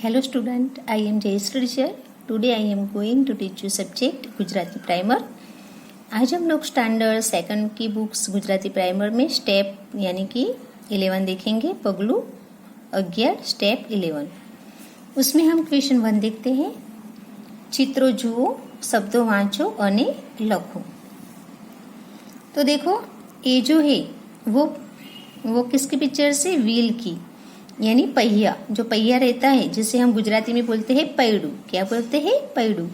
Hello student, I am Jayashree teacher. Today I am going to teach you subject Gujarati primer. आज हम लोग standard second की books Gujarati primer में step यानी कि 11 देखेंगे। पगलू 11 स्टेप 11। उसमें हम क्वेश्चन 1 देखते हैं। चित्रों जुओ, शब्दों वाँचो अने लखो। तो देखो ये जो है वो किसकी पिक्चर से? व्हील की, यानी पहिया। जो पहिया रहता है जिसे हम गुजराती में बोलते हैं पैडू। क्या बोलते हैं? पैडू।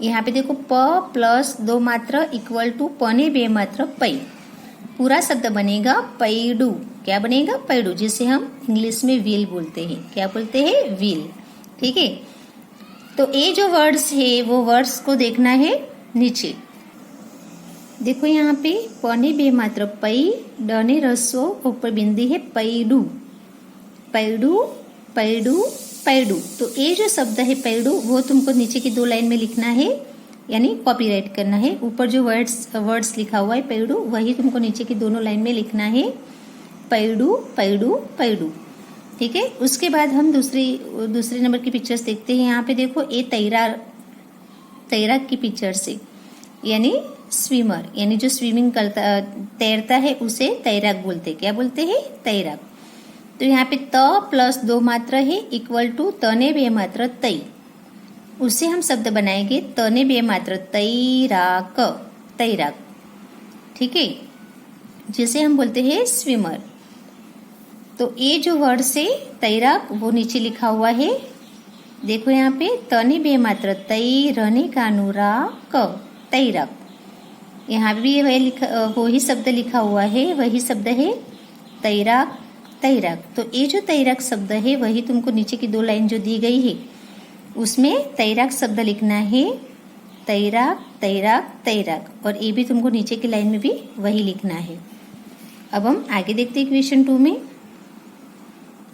यहाँ पे देखो प प्लस 2 मात्रा इक्वल टू पने 2 मात्रा पै। पूरा शब्द बनेगा पैडू। क्या बनेगा? पैडू, जिसे हम इंग्लिश में व्हील बोलते हैं। क्या बोलते हैं? व्हील। ठीक है। तो ये जो वर्ड्स है वो वर्ड्स को देखना है नीचे। देखो यहाँ पे पने 2 मात्रा पै, डने रसो ऊपर बिंदी है पैडू। पैडू पैडू पैडू। तो ये जो शब्द है पैडू वो तुमको नीचे की 2 लाइन में लिखना है, यानी कॉपीराइट करना है। ऊपर जो वर्ड्स लिखा हुआ है पैडू वही तुमको नीचे की दोनों लाइन में लिखना है। पैडू पैडू पैडू। ठीक है। उसके बाद हम दूसरे नंबर की पिक्चर्स देखते हैं। यहाँ पे देखो ये तैराक की पिक्चर से, यानी स्विमर, यानी जो स्विमिंग करता तैरता है उसे तैराक बोलते हैं। क्या बोलते हैं? तैराक। तो यहाँ पे त प्लस 2 मात्रा है इक्वल टू तने 2 मात्रा तई। उससे हम शब्द बनाएंगे तने 2 मात्रा तैराक, तैराक। ठीक है। जिसे हम बोलते हैं स्विमर। तो ये जो वर्ड से तैराक वो नीचे लिखा हुआ है। देखो यहाँ पे तने 2 मात्रा तई, रने कानू रा क, तैराक। यहाँ भी वही शब्द लिखा हुआ है, वही शब्द है तैराक, तैराक। तो ये जो तैराक शब्द है वही तुमको नीचे की 2 लाइन जो दी गई है उसमें तैराक शब्द लिखना है। तैराक तैराक तैराक। और ये भी तुमको नीचे की लाइन में भी वही लिखना है। अब हम आगे देखते हैं क्वेश्चन 2 में।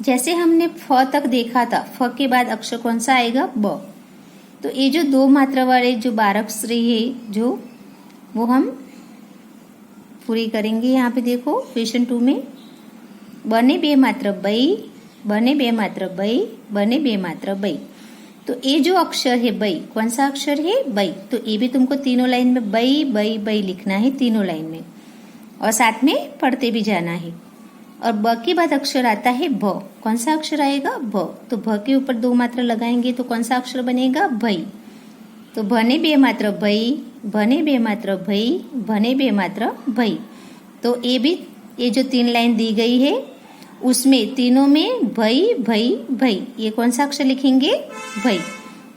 जैसे हमने फ तक देखा था, फ के बाद अक्षर कौन सा आएगा? ब। तो ये जो 2 मात्रा वाले जो 12 अक्षर है जो वो हम पूरी करेंगे। यहाँ पे देखो क्वेश्चन 2 में बने 2 मात्रा बई, बने 2 मात्रा बई, बने 2 मात्रा बई। तो ये जो अक्षर है बई, कौन सा अक्षर है? बई। तो ये भी तुमको तीनों लाइन में बई बई बई लिखना है, तीनों लाइन में, और साथ में पढ़ते भी जाना है। और ब के बाद अक्षर आता है भ। कौन सा अक्षर आएगा? भ। तो भ के ऊपर 2 मात्रा लगाएंगे तो कौन सा अक्षर बनेगा? भई। तो भने 2 मात्रा भई, भने 2 मात्रा भई, भने 2 मात्रा भई। तो ये जो 3 लाइन दी गई है उसमें तीनों में भई भई भई। ये कौन सा अक्षर लिखेंगे? भई।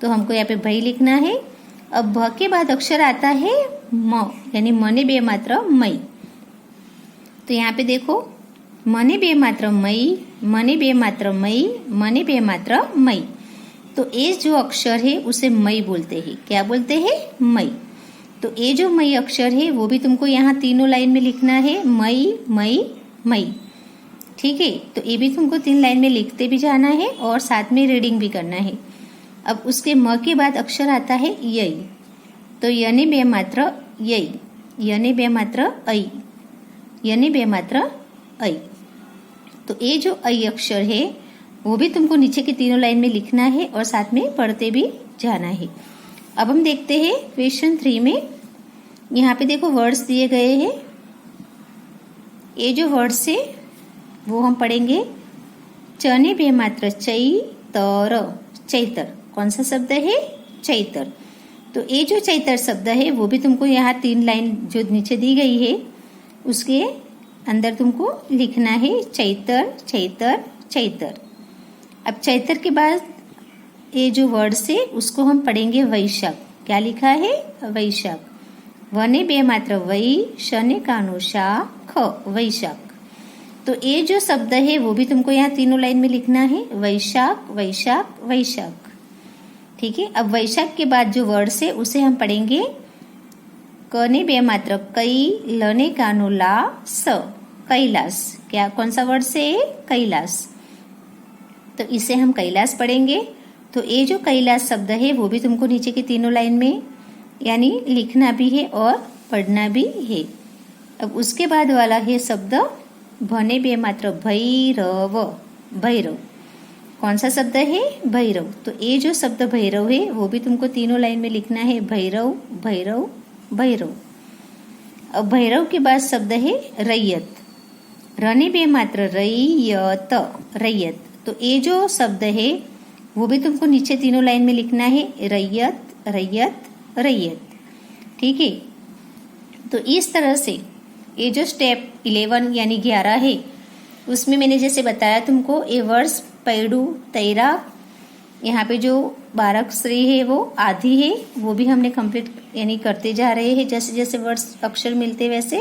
तो हमको यहाँ पे भई लिखना है। अब भ के बाद अक्षर आता है म, यानी मने 2 मात्रा मई। तो यहाँ पे देखो मने 2 मात्रा मई, मने 2 मात्रा मई, मने 2 मात्रा मई। तो ये जो अक्षर है उसे मई बोलते हैं। क्या बोलते हैं? मई। तो ये जो मई अक्षर है वो भी तुमको यहाँ तीनों लाइन में लिखना है। मई मई मई। ठीक है। तो ये भी तुमको 3 लाइन में लिखते भी जाना है और साथ में रीडिंग भी करना है। अब उसके म के बाद अक्षर आता है यई। तो यने 2 मात्रा यई, यने 2 मात्रा ऐ, यने 2 मात्रा ऐ। तो ये जो ऐ अक्षर है वो भी तुमको नीचे की तीनों लाइन में लिखना है और साथ में पढ़ते भी जाना है। अब हम देखते हैं क्वेश्चन 3 में। यहाँ पे देखो वर्ड्स दिए गए हैं। ये जो वर्ड्स है वो हम पढ़ेंगे। चने 2 मात्रा चैतर, चैतर। कौन सा शब्द है? चैतर। तो ये जो चैतर शब्द है वो भी तुमको यहाँ 3 लाइन जो नीचे दी गई है उसके अंदर तुमको लिखना है। चैतर चैतर चैतर। अब चैतर के बाद ये जो वर्ड से उसको हम पढ़ेंगे वैशाख। क्या लिखा है? वैशाख। वने 2 मात्रा वई, शने कानो शा ख, वैशाख। तो ये जो शब्द है वो भी तुमको यहाँ तीनों लाइन में लिखना है। वैशाख वैशाख वैशाख। ठीक है। अब वैशाख के बाद जो वर्ड है उसे हम पढ़ेंगे। कने 2 मात्रा कई, लने कानो ला स, कैलाश। क्या कौन सा वर्ड से? कैलाश। तो इसे हम कैलाश पढ़ेंगे। तो ये जो कैलाश शब्द है वो भी तुमको नीचे की तीनों लाइन में यानी लिखना भी है और पढ़ना भी है। अब उसके बाद वाला है शब्द भने 2 मात्रा भैरव, भैरव। कौन सा शब्द है? भैरव। तो ये जो शब्द भैरव है वो भी तुमको तीनों लाइन में लिखना है, भैरव भैरव भैरव। अब भैरव के बाद शब्द है रैयत, रने बे मात्र रैयत, रैयत। तो ये जो शब्द है वो भी तुमको नीचे तीनों लाइन में लिखना है, रैयत रैयत रैयत। ठीक है, तो इस तरह से ये जो स्टेप 11 यानी 11 है उसमें मैंने जैसे बताया तुमको ये वर्ड्स पैडू तैराक, यहाँ पे जो 12 अक्षर है वो आधी है, वो भी हमने कंप्लीट यानी करते जा रहे हैं जैसे जैसे वर्ड्स अक्षर मिलते वैसे।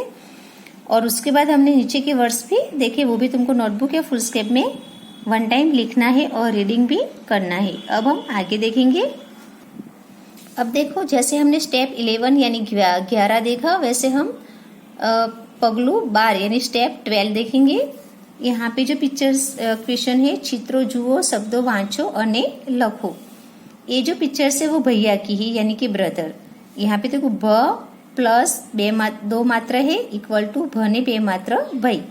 और उसके बाद हमने नीचे के वर्ड्स भी देखे, वो भी तुमको नोटबुक या फुल स्केप में 1 टाइम लिखना है और रीडिंग भी करना है। अब हम आगे देखेंगे। अब देखो जैसे हमने स्टेप 11 यानी 11 देखा, वैसे हम पगलू 12 यानी स्टेप 12 देखेंगे। यहाँ पे जो पिक्चर्स क्वेश्चन है, चित्रों जुओ, शब्दों वाँचो अने लखो। ये जो पिक्चर्स है वो भैया की ही यानी कि ब्रदर। यहाँ पे देखो भ प्लस 2 मात्रा है इक्वल टू भ ने 2 मात्रा भई।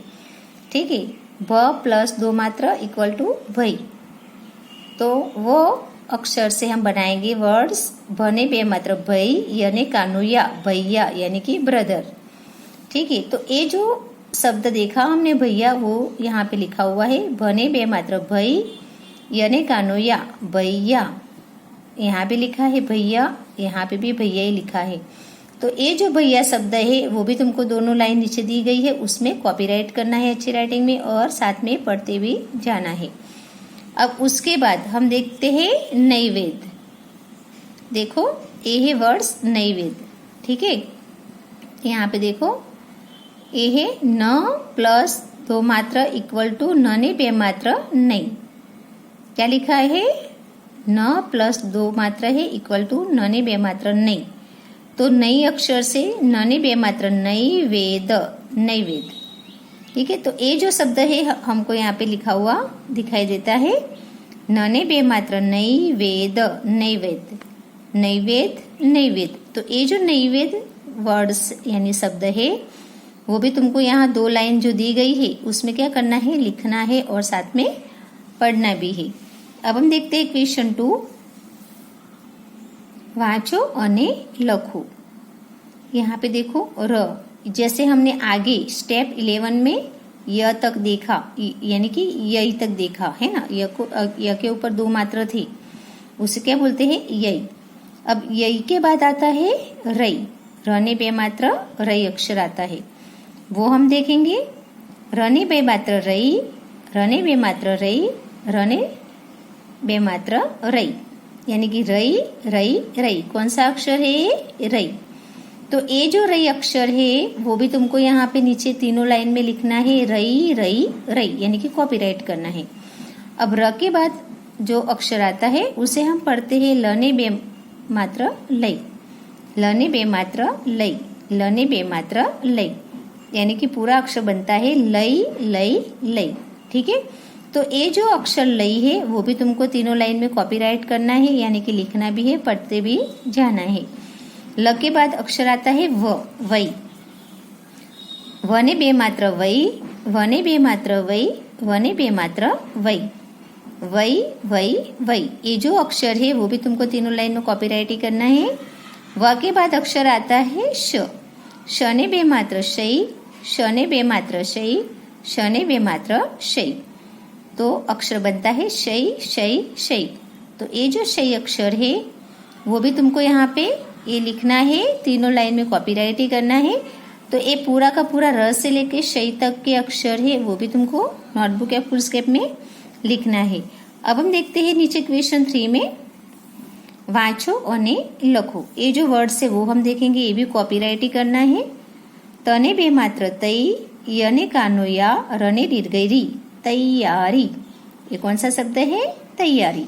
ठीक है, भ प्लस 2 मात्रा इक्वल टू भई। तो वो अक्षर से हम बनाएंगे वर्ड्स भ ने 2 मात्रा भई, यने कानुया भैया यानी कि ब्रदर। ठीक है, तो ये जो शब्द देखा हमने भैया वो यहाँ पे लिखा हुआ है, भ ने 2 मात्रा भई, यने कानुया भैया। यहाँ भी लिखा है भैया, यहाँ पे भी भैया ही लिखा है। तो ये जो भैया शब्द है वो भी तुमको दोनों लाइन नीचे दी गई है, उसमें कॉपीराइट करना है अच्छी राइटिंग में और साथ में पढ़ते भी जाना है। अब उसके बाद हम देखते हैं नैवेद्य। देखो ये है वर्ड्स नैवेद्य। ठीक है, यहाँ पे देखो ये है न प्लस 2 मात्रा इक्वल टू न ने 2 मात्रा नहीं। क्या लिखा है? न प्लस 2 मात्रा है इक्वल टू न ने 2 मात्रा नहीं। तो नई अक्षर से न ने 2 मात्रा नैवेद, नैवेद। ठीक है, तो ये जो शब्द है हमको यहाँ पे लिखा हुआ दिखाई देता है, न ने 2 मात्रा नैवेद, नैवेद नैवेद नैवेद। तो ये जो नैवेद वर्ड्स यानी शब्द है वो भी तुमको यहाँ 2 लाइन जो दी गई है उसमें क्या करना है? लिखना है और साथ में पढ़ना भी है। अब हम देखते हैं क्वेश्चन 2, वाँचो अने लखो। यहाँ पे देखो र, जैसे हमने आगे स्टेप 11 में य तक देखा यानी कि यही तक देखा है ना, य के ऊपर 2 मात्रा थी, उसे क्या बोलते हैं? यही। अब यही के बाद आता है रई, र ने 2 मात्रा रई अक्षर आता है, वो हम देखेंगे। र ने 2 मात्रा रई, र ने 2 मात्रा रई, र ने 2 मात्रा रई यानी कि रई रई रई। कौन सा अक्षर है? रई। तो ये जो रई अक्षर है वो भी तुमको यहाँ पे नीचे तीनों लाइन में लिखना है, रई रई रई यानी कि कॉपीराइट करना है। अब र के बाद जो अक्षर आता है उसे हम पढ़ते हैं ल ने 2 मात्रा लई, ल ने 2 मात्रा लई, ल ने 2 मात्रा लई यानी कि पूरा अक्षर बनता है लई लई लई। ठीक है, तो ये जो अक्षर लई है वो भी तुमको तीनों लाइन में कॉपीराइट करना है यानी कि लिखना भी है, पढ़ते भी जाना है। ल के बाद अक्षर आता है व, वई, व ने 2 मात्रा वई, व ने 2 मात्रा वई, व ने 2 मात्रा वई, वई वई वई। ये जो अक्षर है वो भी तुमको तीनों लाइन में कॉपीराइट ही करना है। व के बाद अक्षर आता है श, श ने 2 मात्रा शई, श ने 2 मात्रा शई, श ने 2 मात्रा शई। तो अक्षर बनता है शई शई शई। तो ये जो शई अक्षर है वो भी तुमको यहाँ पे ये लिखना है, तीनों लाइन में कॉपीराइट ही करना है। तो ये पूरा का पूरा र से लेके शई तक के अक्षर है वो भी तुमको नोटबुक या फुल स्केप में लिखना है। अब हम देखते हैं नीचे क्वेश्चन 3 में, वाँचो अने लखो। ये जो वर्ड्स है वो हम देखेंगे, ये भी कॉपीराइट ही करना है। तने 2 मात्रा तई, यने कानो या, रने दीर्घई री, तैयारी। ये कौन सा शब्द है? तैयारी।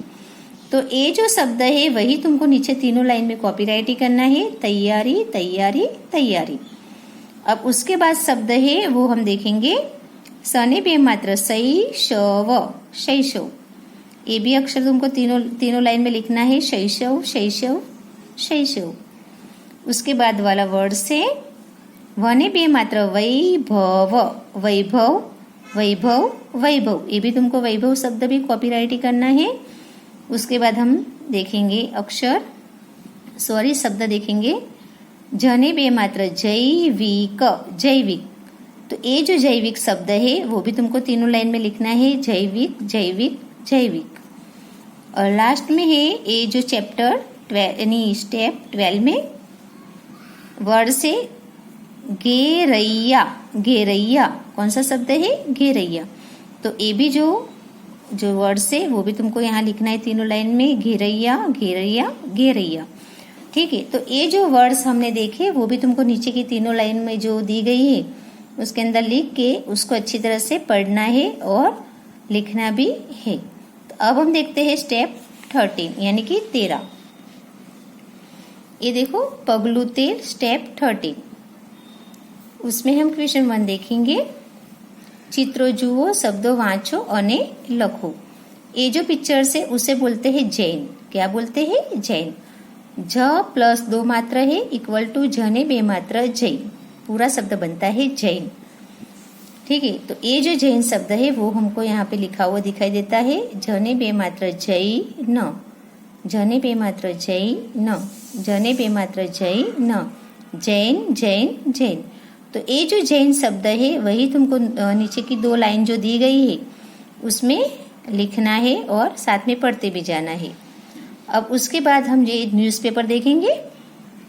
तो ये जो शब्द है वही तुमको नीचे तीनों लाइन में कॉपीराइट ही करना है, तैयारी तैयारी तैयारी। अब उसके बाद शब्द है वो हम देखेंगे, सने 2 मात्रा सई शव, शैशव। ये भी अक्षर तुमको तीनों लाइन में लिखना है, शैशव शैशव शैशव। उसके बाद वाला वर्ड से व ने 2 मात्रा वैभव, वैभव वैभव वैभव, ये भी तुमको वैभव शब्द भी कॉपीराइट ही करना है। उसके बाद हम देखेंगे शब्द देखेंगे। जने बे मात्र जैविक, जैविक। तो ये जो जैविक शब्द है वो भी तुमको तीनों लाइन में लिखना है, जैविक जैविक जैविक। और लास्ट में है ये जो चैप्टर 12 यानी स्टेप 12 में वर्ड से घेरैया, घेरैया कौन सा शब्द है, घेरैया। तो ये भी जो वर्ड से वो भी तुमको यहाँ लिखना है तीनों लाइन में, घेरैया घेरैया घेरैया। ठीक है, तो ये जो वर्ड्स हमने देखे वो भी तुमको नीचे की तीनों लाइन में जो दी गई है उसके अंदर लिख के उसको अच्छी तरह से पढ़ना है और लिखना भी है। तो अब हम देखते हैं स्टेप 13 यानी कि 13। ये देखो पगलू 13 स्टेप 13। उसमें हम क्वेश्चन 1 देखेंगे। चित्रो जुओ, शब्दों वाँचो અને लखो। ये जो पिक्चर्स है उसे बोलते हैं जैन। क्या बोलते हैं, जैन। ज प्लस 2 मात्रा है इक्वल टू जने 2 मात्रा जैन, पूरा शब्द बनता है जैन। ठीक है, तो ये जो जैन शब्द है वो हमको यहाँ पे लिखा हुआ दिखाई देता है, जने 2 मात्रा जैन, जने 2 मात्रा जैन, जने 2 मात्रा जैन, जैन जैन जैन। तो ये जो जैन शब्द है वही तुमको नीचे की 2 लाइन जो दी गई है उसमें लिखना है और साथ में पढ़ते भी जाना है। अब उसके बाद हम ये न्यूज़पेपर देखेंगे।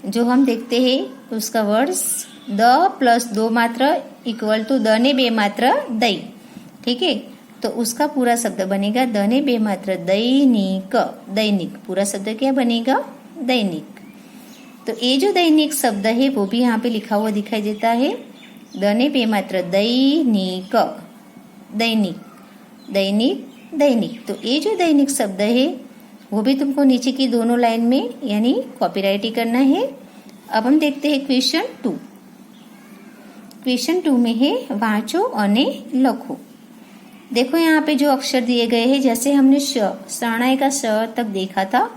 जो हम देखते हैं उसका वर्ड्स द प्लस 2 मात्रा इक्वल टू दने 2 मात्रा दई। ठीक है, तो उसका पूरा शब्द बनेगा दने 2 मात्रा दैनिक, दैनिक। पूरा शब्द क्या बनेगा, दैनिक। तो ये जो दैनिक शब्द है वो भी यहाँ पे लिखा हुआ दिखाई देता है, दने 2 मात्रा दैनिक, दैनिक दैनिक दैनिक। तो ये जो दैनिक शब्द है वो भी तुमको नीचे की दोनों लाइन में यानी कॉपीराइट ही करना है। अब हम देखते हैं क्वेश्चन 2। क्वेश्चन 2 में है वाँचो અને લખो। देखो यहाँ पे जो अक्षर दिए गए हैं, जैसे हमने शरणाई का श तक देखा था,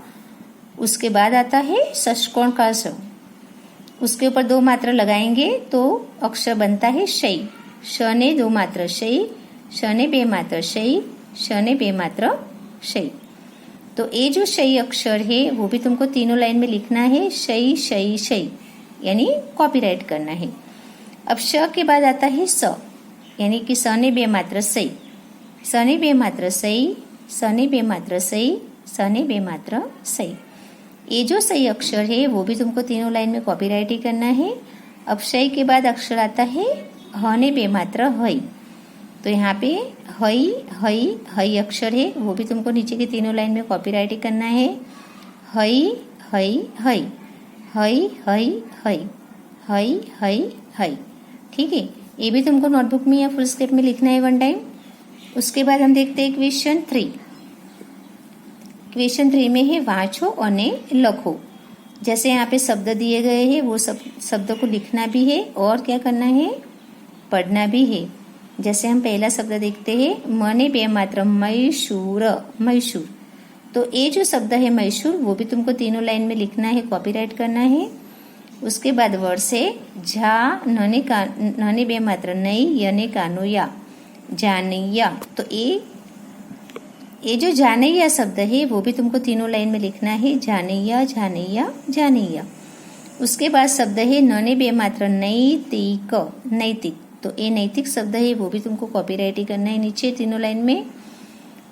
उसके बाद आता है षष्कोण का स। उसके ऊपर 2 मात्रा लगाएंगे तो अक्षर बनता है शई। श ने 2 मात्रा शई, श ने 2 मात्रा शई, श ने 2 मात्रा शई। तो ये जो शई अक्षर है वो भी तुमको तीनों लाइन में लिखना है, शई शई शई, यानी कॉपीराइट करना है। अब श के बाद आता है स, यानी कि स ने 2 मात्रा सई, स ने 2 मात्रा सई, स ने 2 मात्रा सई, स ने 2 मात्रा सई। ये जो सही अक्षर है वो भी तुमको तीनों लाइन में कॉपीराइट ही करना है। अब शई के बाद अक्षर आता है ह ने 2 मात्रा हई। तो यहाँ पे हई हई हई अक्षर है वो भी तुमको नीचे की तीनों लाइन में कॉपीराइट ही करना है, हई हई हई, हई हई हई, हई हई हई। ठीक है, ये भी तुमको नोटबुक में या फुल स्केप में लिखना है 1 टाइम। उसके बाद हम देखते हैं क्वेश्चन 3। क्वेश्चन 3 में है वाँचो અને લખो। जैसे यहाँ पे शब्द दिए गए हैं वो सब शब्द को लिखना भी है और क्या करना है, पढ़ना भी है। जैसे हम पहला शब्द देखते हैं, मने 2 मात्रा मैसूर, मैसूर। तो ये जो शब्द है मैसूर वो भी तुमको तीनों लाइन में लिखना है, कॉपीराइट करना है। उसके बाद वर्ड से झा नने 2 मात्रा नई, यने कानो या, जानैया। तो ये जो जानैया शब्द है वो भी तुमको तीनों लाइन में लिखना है, जानैया जानैया जानैया। उसके बाद शब्द है नने 2 मात्रा नैतिक, नैतिक। तो ये नैतिक शब्द है वो भी तुमको कॉपीराइट ही करना है नीचे तीनों लाइन में।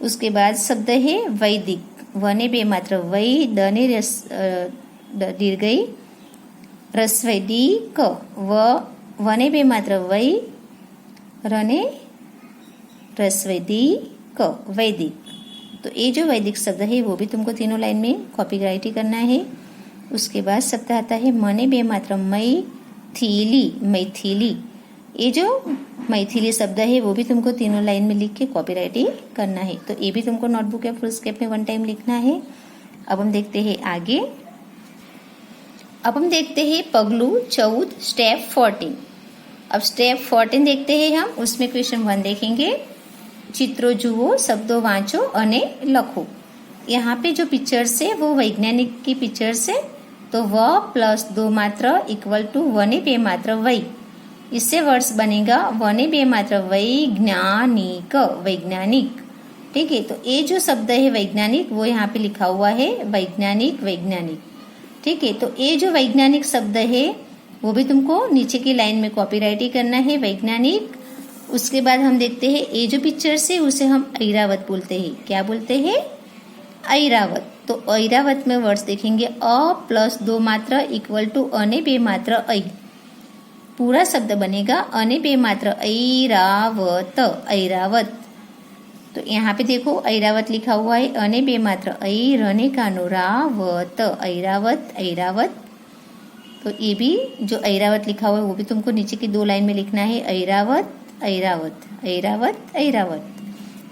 उसके बाद शब्द है वैदिक, वने 2 मात्रा वै, दने दीर्घई, रस्वैदिक, वने 2 मात्रा वै, रने रस्वैदिक, वैदिक। तो ये जो वैदिक शब्द है वो भी तुमको तीनों लाइन में कॉपीराइट ही करना है। उसके बाद शब्द आता है मने 2 मात्रा मैथिली, मैथिली। ये जो मैथिली शब्द है वो भी तुमको तीनों लाइन में लिख के कॉपीराइट ही करना है। तो ये भी तुमको नोटबुक या फुल स्केप में 1 टाइम लिखना है। अब हम देखते हैं आगे। अब हम देखते हैं पगलू 14 स्टेप 14। अब स्टेप 14 देखते हैं हम। उसमें क्वेश्चन 1 देखेंगे, चित्रो जुओ, शब्दों वाँचो અને લખो। यहाँ पे जो पिक्चर्स है वो वैज्ञानिक की पिक्चर्स है। तो व प्लस 2 मात्रा इक्वल टू वने 2 मात्रा वै। इससे वर्ड्स बनेगा वने बे मात्र वैज्ञानिक, वैज्ञानिक। ठीक है, तो ये जो शब्द है वैज्ञानिक वो यहाँ पे लिखा हुआ है वैज्ञानिक, वैज्ञानिक। ठीक है, तो ये जो वैज्ञानिक शब्द है वो भी तुमको नीचे की लाइन में कॉपीराइट ही करना है, वैज्ञानिक। उसके बाद हम देखते हैं ये जो पिक्चर से उसे हम ऐरावत बोलते हैं। क्या बोलते हैं? ऐरावत। तो ऐरावत में वर्ड्स देखेंगे अ प्लस दो मात्रा इक्वल टू अने बे मात्रा ऐ। पूरा शब्द बनेगा अने बे मात्रा ऐरावत, ऐरावत। तो यहाँ पे देखो ऐरावत लिखा हुआ है, अने बे मात्रा ऐ रने कानो रावत, ऐरावत, ऐरावत। तो ये भी जो ऐरावत लिखा हुआ है वो भी तुमको नीचे की 2 लाइन में लिखना है, ऐरावत, ऐरावत, ऐरावत, ऐरावत।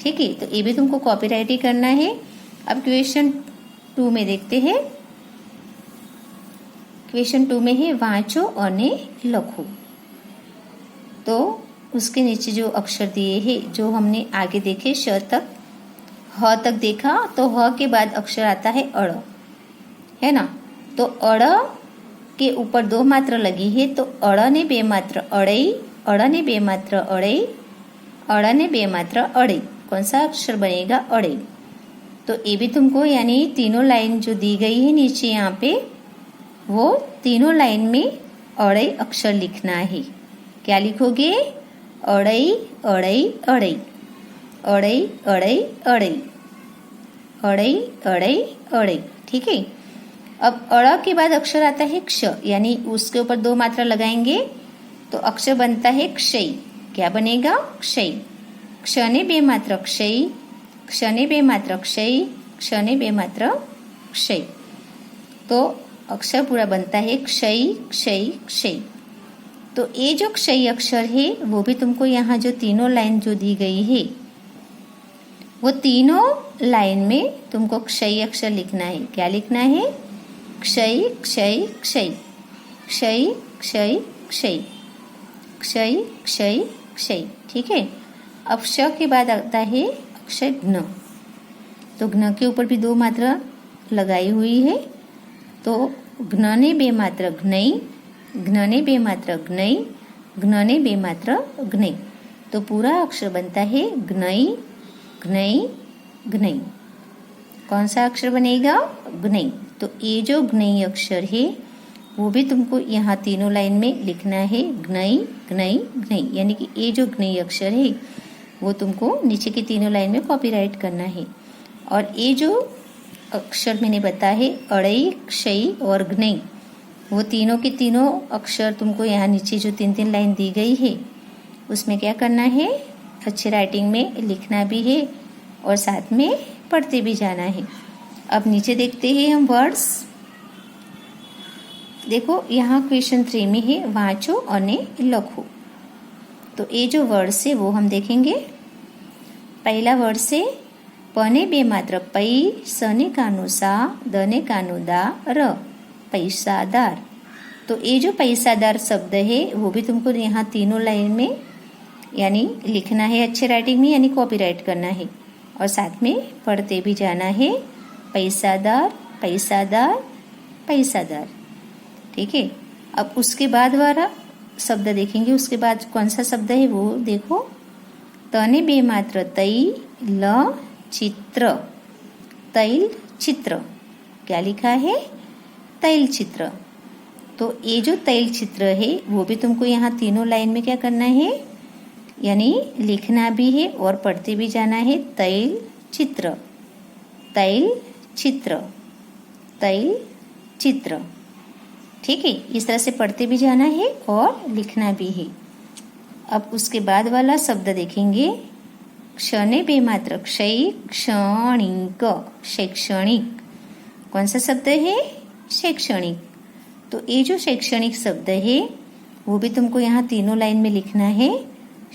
ठीक है, तो ये भी तुमको कॉपीराइट ही करना है। अब क्वेश्चन 2 में देखते हैं। क्वेश्चन 2 में है वाँचो अने लखो। तो उसके नीचे जो अक्षर दिए हैं जो हमने आगे देखे श तक, ह तक देखा, तो ह के बाद अक्षर आता है अड़, है ना। तो अड़ के ऊपर 2 मात्रा लगी है, तो अड़ ने बे मात्रा अड़ई, अड़ ने बे मात्रा अड़ई, अड़ ने बे मात्रा अड़ई। कौन सा अक्षर बनेगा? अड़ई। तो ये भी तुमको यानी तीनों लाइन जो दी गई है नीचे यहाँ पे, वो तीनों लाइन में अड़ई अक्षर लिखना है। क्या लिखोगे? अड़ई, अड़ई, अड़ई, अड़ई, अड़ई, अड़ई, अड़ई, अड़ई, अड़ई। ठीक है, अब अड़ के बाद अक्षर आता है क्ष, यानी उसके ऊपर 2 मात्रा लगाएंगे तो अक्षर बनता है क्षय। क्या बनेगा? क्षय। क्षने बे मात्रा क्षय, क्षने बे मात्रा क्षय, क्षने बे मात्रा क्षय। तो अक्षर पूरा बनता है क्षय, क्षय, क्षय। तो ये जो क्षय अक्षर है वो भी तुमको यहाँ जो तीनों लाइन जो दी गई है वो तीनों लाइन में तुमको क्षय अक्षर लिखना है। क्या लिखना है? क्षय, क्षय, क्षय, क्षय, क्षय, क्षय, क्षय, क्षय, क्षय। ठीक है, अब श के बाद आता है अक्षर घ्न। तो घ्न के ऊपर भी 2 मात्रा लगाई हुई है, तो घ्नने बे मात्रा घ्नई, घ्नने बे मात्रा घ्नई, घ्नने बे मात्रा घ्नई। तो पूरा अक्षर बनता है घ्नई, घ्नई, घ्नई। कौन सा अक्षर बनेगा? घ्नई। तो ये जो घ्नई अक्षर है वो भी तुमको यहाँ तीनों लाइन में लिखना है, घ्नई, घ्नई, घ्नई। यानी कि ये जो घ्नई अक्षर है वो तुमको नीचे की तीनों लाइन में कॉपीराइट करना है। और ये जो अक्षर मैंने बताया है अड़ई, क्षय और घ्नई, वो तीनों के तीनों अक्षर तुमको यहाँ नीचे जो 3-3 लाइन दी गई है उसमें क्या करना है? अच्छे राइटिंग में लिखना भी है और साथ में पढ़ते भी जाना है। अब नीचे देखते हैं हम वर्ड्स। देखो यहाँ क्वेश्चन 3 में है वाँचो अने लखो। तो ये जो वर्ड्स है वो हम देखेंगे। पहला वर्ड से पने बे मात्र पै, सने कानो सा, दने कानो दा, र, पैसादार। तो ये जो पैसादार शब्द है वो भी तुमको यहाँ तीनों लाइन में यानी लिखना है अच्छे राइटिंग में, यानी कॉपीराइट करना है और साथ में पढ़ते भी जाना है। पैसादार, पैसादार, पैसादार। ठीक है, अब उसके बाद वाला शब्द देखेंगे। उसके बाद कौन सा शब्द है वो देखो। तने बे मात्र तै, ल, चित्र, तैल चित्र। क्या लिखा है? तैल चित्र। तो ये जो तैल चित्र है वो भी तुमको यहाँ तीनों लाइन में क्या करना है? यानी लिखना भी है और पढ़ते भी जाना है। तैल चित्र, तैल चित्र, तैल चित्र। ठीक है, इस तरह से पढ़ते भी जाना है और लिखना भी है। अब उसके बाद वाला शब्द देखेंगे। क्षणे बे मात्र क्षय, क्षणिक, शैक्षणिक। कौन सा शब्द है? शैक्षणिक। तो ये जो शैक्षणिक शब्द है वो भी तुमको यहाँ तीनों लाइन में लिखना है।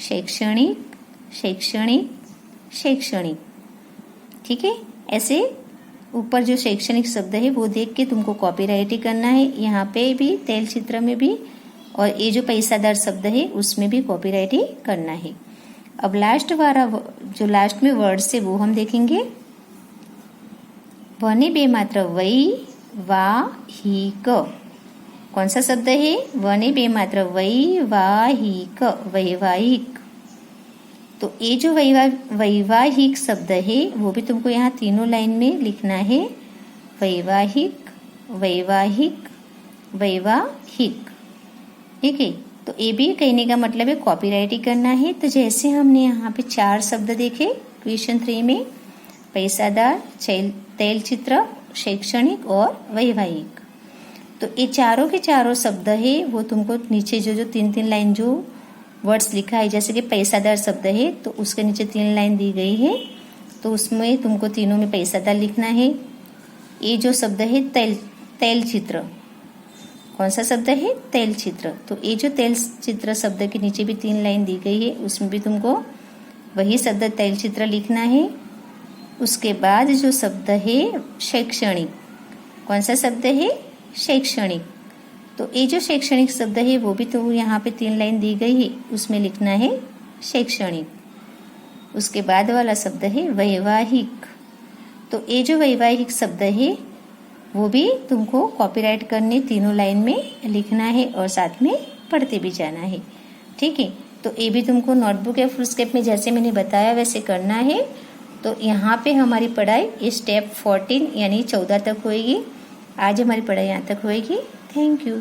शैक्षणिक, शैक्षणिक, शैक्षणिक। ठीक है, ऐसे ऊपर जो शैक्षणिक शब्द है वो देख के तुमको कॉपीराइट ही करना है। यहाँ पे भी तैल चित्र में भी, और ये जो पैसादार शब्द है उसमें भी कॉपीराइट ही करना है। अब लास्ट वाला जो लास्ट में वर्ड से वो हम देखेंगे। वने बे मात्र वै, वा, ही, क। कौन सा शब्द है? वने बे मात्र वैवाहिक, वैवाहिक। तो ये जो वैवाहिक शब्द है वो भी तुमको यहाँ तीनों लाइन में लिखना है। वैवाहिक, वैवाहिक, वैवाहिक। ठीक है, तो ये भी कहने का मतलब है कॉपीराइट ही करना है। तो जैसे हमने यहाँ पे 4 शब्द देखे क्वेश्चन 3 में, पैसादार, तैल चित्र, शैक्षणिक और वैवाहिक। तो ये चारों के चारों शब्द है वो तुमको नीचे जो 3-3 लाइन जो वर्ड्स लिखा है, जैसे कि पैसादार शब्द है तो उसके नीचे 3 लाइन दी गई है, तो उसमें तुमको तीनों में पैसादार लिखना है। ये जो शब्द है तैल चित्र, कौन सा शब्द है? तैल चित्र। तो ये जो तैल चित्र शब्द के नीचे भी 3 लाइन दी गई है, उसमें भी तुमको वही शब्द तैल चित्र लिखना है। उसके बाद जो शब्द है शैक्षणिक, कौन सा शब्द है? शैक्षणिक। तो ये जो शैक्षणिक शब्द है वो भी तो यहाँ पे 3 लाइन दी गई है, उसमें लिखना है शैक्षणिक। उसके बाद वाला शब्द है वैवाहिक। तो ये जो वैवाहिक शब्द है वो भी तुमको कॉपीराइट करने तीनों लाइन में लिखना है और साथ में पढ़ते भी जाना है। ठीक है, तो ये भी तुमको नोटबुक या फुलस्केप में जैसे मैंने बताया वैसे करना है। तो यहाँ पे हमारी पढ़ाई स्टेप 14 यानी 14 तक होएगी। आज हमारी पढ़ाई यहाँ तक होएगी। Thank you.